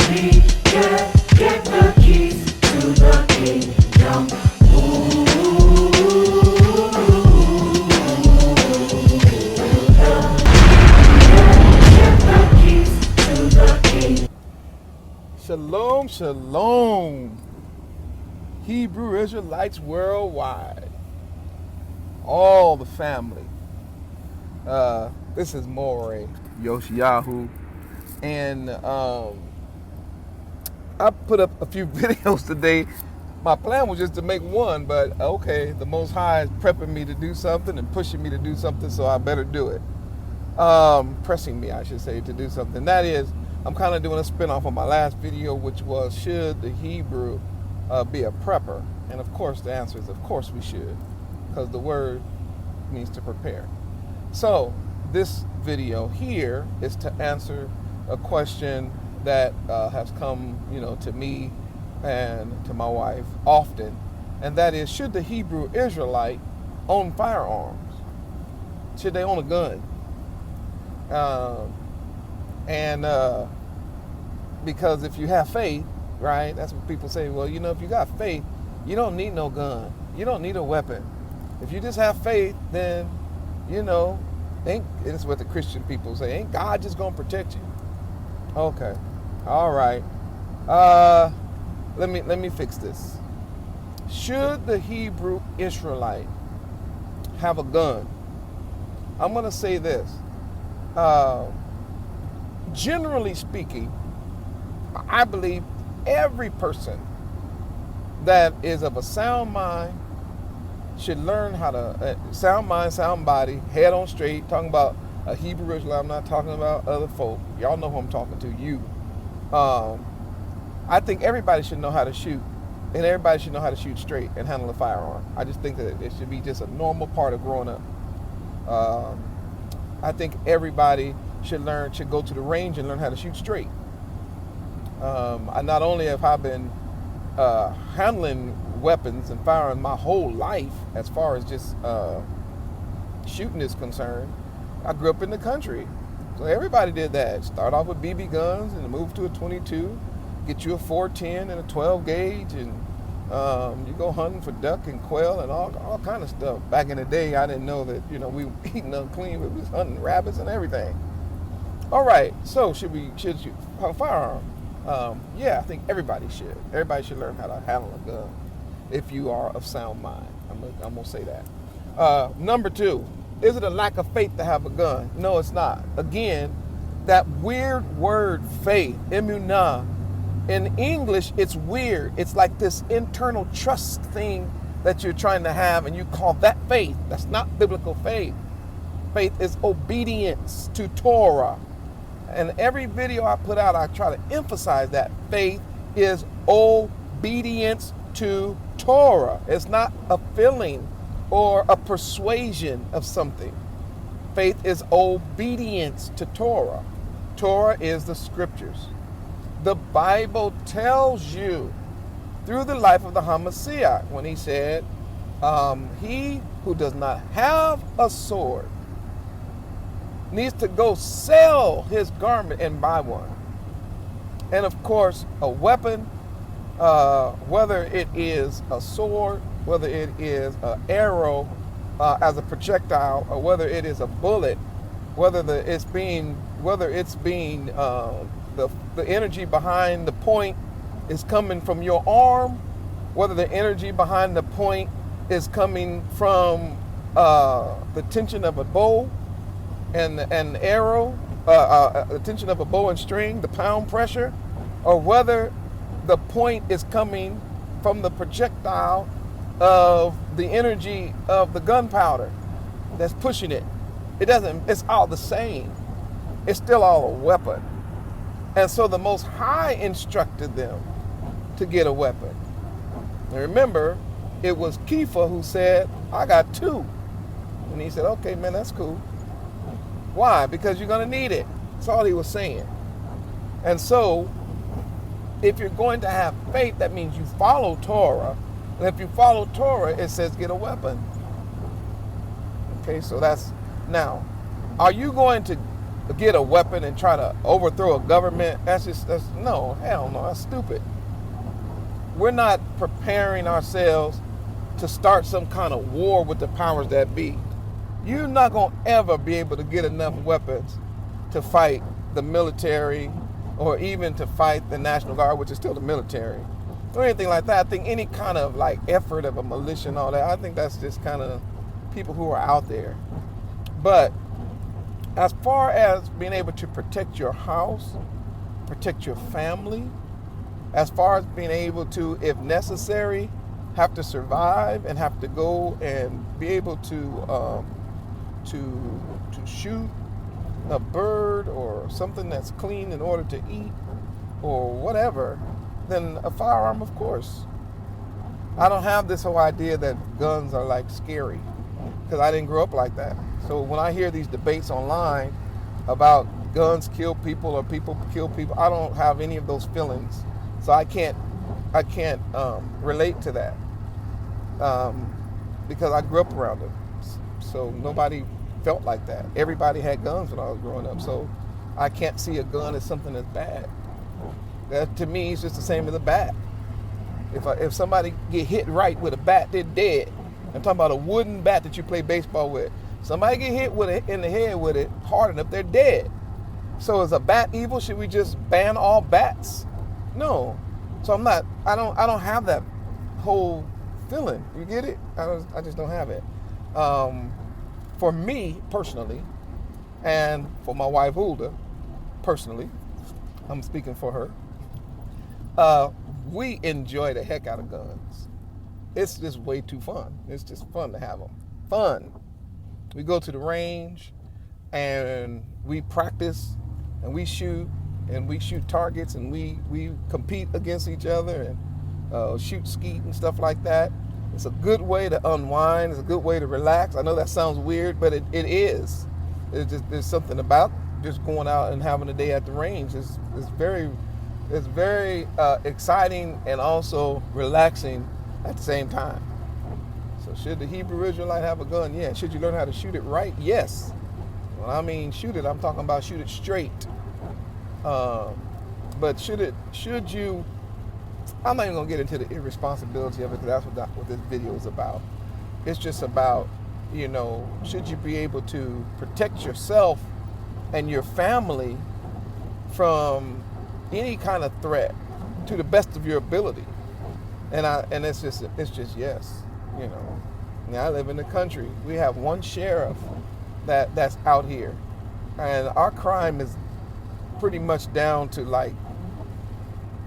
Get the keys to the kingdom. Get the keys to the kingdom. Shalom, shalom, Hebrew Israelites worldwide, all the family. This is Moray Yoshiyahu, and I put up a few videos today. My plan was just to make one, but okay, the Most High is prepping me to do something and pushing me to do something, so I better do it. Pressing me, I should say, to do something. That is, I'm kind of doing a spinoff on my last video, which was, should the Hebrew be a prepper? And of course, the answer is, of course we should, because the word means to prepare. So this video here is to answer a question that has come, to me and to my wife often, and that is, should the Hebrew Israelite own firearms? Should they own a gun? Because if you have faith, right, that's what people say, well, if you got faith, you don't need no gun. You don't need a weapon. If you just have faith, then, it's what the Christian people say, ain't God just going to protect you? Okay. All right. Let me fix this. Should the Hebrew Israelite have a gun? I'm going to say this. Generally speaking, I believe every person that is of a sound mind should learn how to, sound mind, sound body, head on straight, talking about a Hebrew Israelite. I'm not talking about other folk. Y'all know who I'm talking to, you. I think everybody should know how to shoot, and everybody should know how to shoot straight and handle a firearm. I just think that it should be just a normal part of growing up. I think everybody should go to the range and learn how to shoot straight. I not only have I been handling weapons and firing my whole life, as far as just shooting is concerned, I grew up in the country. So everybody did that. Start off with BB guns and move to a 22, get you a 410 and a 12 gauge, and you go hunting for duck and quail and all kind of stuff. Back in the day, I didn't know that, we were eating unclean, but we was hunting rabbits and everything. All right, so should you have a firearm? Yeah, I think everybody should. Everybody should learn how to handle a gun if you are of sound mind. I'm going to say that. Number two, is it a lack of faith to have a gun? No, it's not. Again, that weird word faith, emunah, in English, it's weird. It's like this internal trust thing that you're trying to have, and you call that faith. That's not biblical faith. Faith is obedience to Torah. And every video I put out, I try to emphasize that faith is obedience to Torah. It's not a feeling or a persuasion of something. Faith is obedience to Torah. Torah is the scriptures. The Bible tells you through the life of the Hamashiach when he said, he who does not have a sword needs to go sell his garment and buy one. And of course, a weapon, whether it is a sword, whether it is an arrow as a projectile, or whether it is a bullet, whether it's being the energy behind the point is coming from your arm, whether the energy behind the point is coming from the tension of a bow and arrow, the tension of a bow and string, the pound pressure, or whether the point is coming from the projectile of the energy of the gunpowder that's pushing it. It's all the same. It's still all a weapon. And so the Most High instructed them to get a weapon. And remember, it was Kepha who said, I got two. And he said, okay, man, that's cool. Why? Because you're going to need it. That's all he was saying. And so, if you're going to have faith, that means you follow Torah. And if you follow Torah, it says get a weapon. Okay, so that's, now, are you going to get a weapon and try to overthrow a government. That's no, hell no, that's stupid. We're not preparing ourselves to start some kind of war with the powers that be. You're not going to ever be able to get enough weapons to fight the military or even to fight the National Guard, which is still the military, or anything like that. I think any kind of like effort of a militia and all that, I think that's just kind of people who are out there. But as far as being able to protect your house, protect your family, as far as being able to, if necessary, have to survive and have to go and be able to shoot a bird or something that's clean in order to eat or whatever, then a firearm, of course. I don't have this whole idea that guns are like scary because I didn't grow up like that. So when I hear these debates online about guns kill people or people kill people, I don't have any of those feelings. So I can't relate to that because I grew up around them. So nobody felt like that. Everybody had guns when I was growing up. So I can't see a gun as something that's bad. That to me is just the same as a bat. If somebody get hit right with a bat, they're dead. I'm talking about a wooden bat that you play baseball with. Somebody get hit with it in the head with it hard enough, they're dead. So is a bat evil? Should we just ban all bats? No. So I don't have that whole feeling. You get it? I just don't have it. For me personally, and for my wife Hulda personally, I'm speaking for her. We enjoy the heck out of guns. It's just way too fun. It's just fun to have them. Fun. We go to the range and we practice and we shoot targets and we compete against each other and shoot skeet and stuff like that. It's a good way to unwind. It's a good way to relax. I know that sounds weird, but it is. There's something about just going out and having a day at the range. It's very exciting and also relaxing at the same time. So should the Hebrew Israelite have a gun? Yeah. Should you learn how to shoot it right? Yes. When I mean shoot it, I'm talking about shoot it straight. But should you, I'm not even gonna get into the irresponsibility of it because that's what this video is about. It's just about, should you be able to protect yourself and your family from any kind of threat to the best of your ability. And it's just yes. Now I live in the country. We have one sheriff that's out here, and our crime is pretty much down to like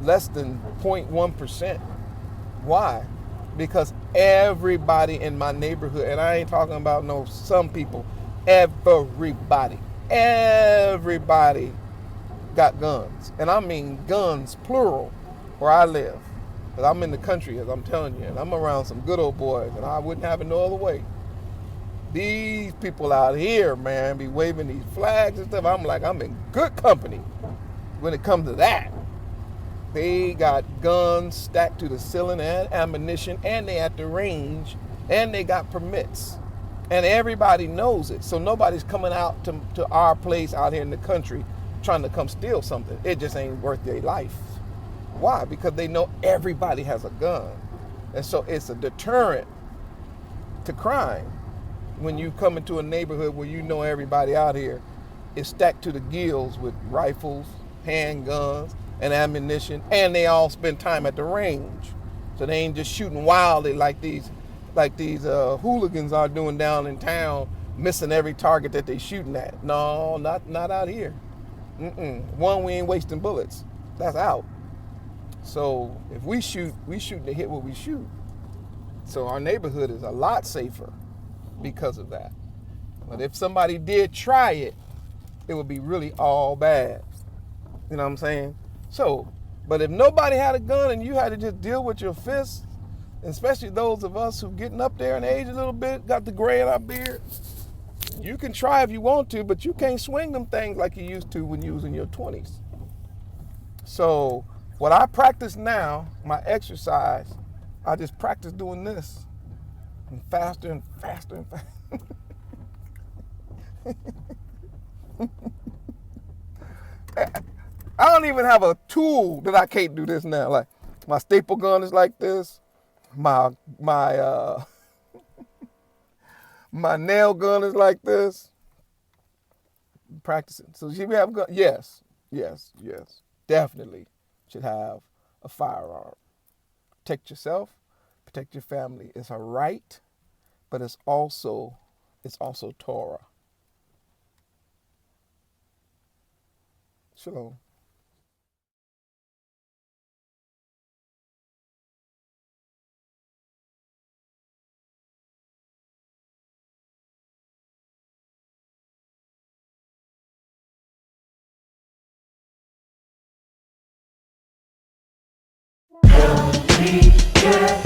less than 0.1%. Why? Because everybody in my neighborhood, and I ain't talking about some people, everybody got guns. And I mean guns, plural, where I live. Because I'm in the country, as I'm telling you, and I'm around some good old boys, and I wouldn't have it no other way. These people out here, man, be waving these flags and stuff. I'm like, I'm in good company when it comes to that. They got guns stacked to the ceiling and ammunition, and they at the range, and they got permits. And everybody knows it. So nobody's coming out to our place out here in the country trying to come steal something. It just ain't worth their life. Why? Because they know everybody has a gun. And so it's a deterrent to crime when you come into a neighborhood where you know everybody out here is stacked to the gills with rifles, handguns, and ammunition, and they all spend time at the range. So they ain't just shooting wildly like these hooligans are doing down in town, missing every target that they shooting at. No, not out here. One, we ain't wasting bullets. That's out. So if we shoot to hit what we shoot. So our neighborhood is a lot safer because of that. But if somebody did try it, it would be really all bad. You know what I'm saying? So, but if nobody had a gun and you had to just deal with your fists, especially those of us who getting up there in age a little bit, got the gray in our beard, you can try if you want to, but you can't swing them things like you used to when you was in your 20s. So what I practice now, my exercise, I just practice doing this. And faster and faster and faster. I don't even have a tool that I can't do this now. Like my staple gun is like this. My my nail gun is like this. Practicing. So should we have a gun? Yes, yes, yes. Definitely should have a firearm. Protect yourself, protect your family. It's a right, but it's also Torah. Shalom. Don't we get